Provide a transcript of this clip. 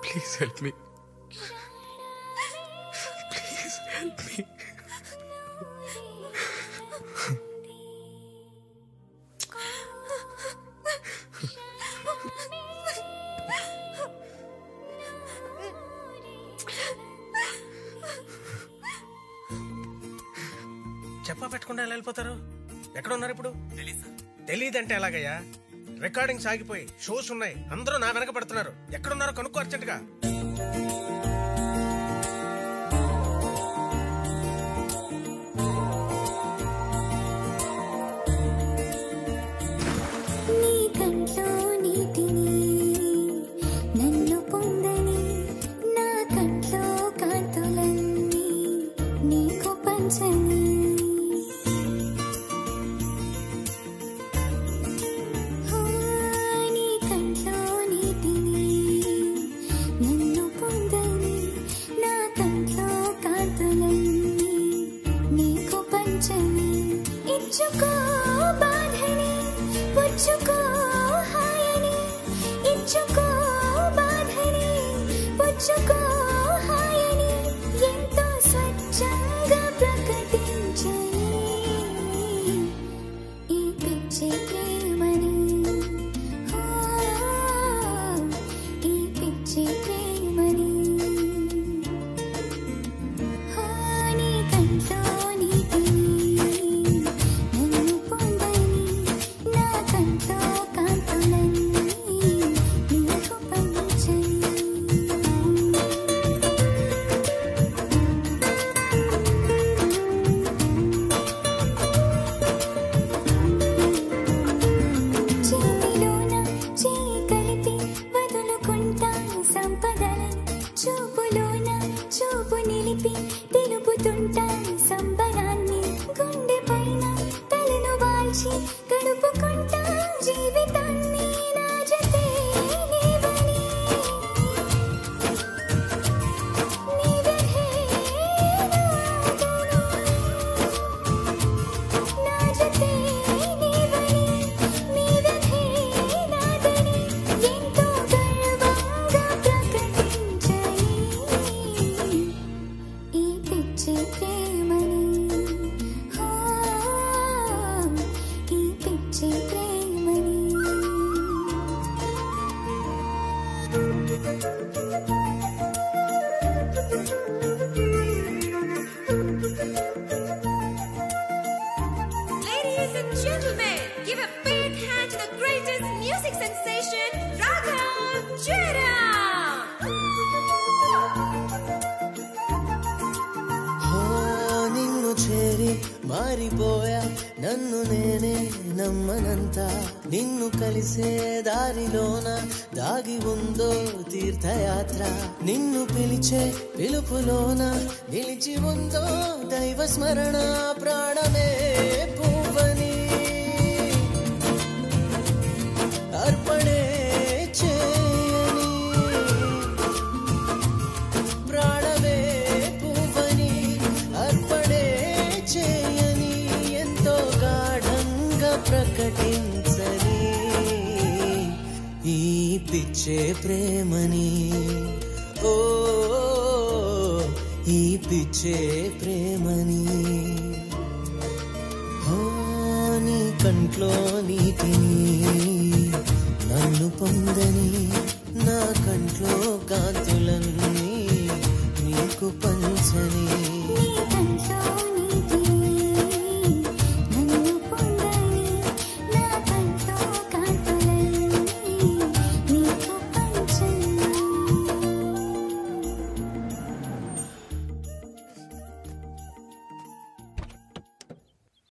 Please help me. Please help me. చెప్పా పెట్టకుండా ఎలా వెళ్ళిపోతారు? ఎక్కడ ఉన్నారు ఇప్పుడు? తెలీదంటే ఎలాగయ్యా? రికార్డింగ్స్ ఆగిపోయి షోస్ ఉన్నాయి, అందరూ నా వెనక పడుతున్నారు. ఎక్కడున్నారో కనుక్కో అర్జెంట్ గా. మారిపోయా నన్ను నేనే నమ్మనంత, నిన్ను కలిసే దారిలోన దాగి ఉందో తీర్థయాత్ర, నిన్ను పిలిచే పిలుపులోన నిలిచి ఉందో దైవ స్మరణ, ప్రాణమే పువ్వని అర్పణే చేయని, ప్రాణమే పువ్వని అర్పణే చేయని, ఎంతో గాఢంగా ప్రకటించని ఈ పిచ్చే ప్రేమని, ఓ ఈ పిచ్చే ప్రేమని, నీ కంట్లో నీటిని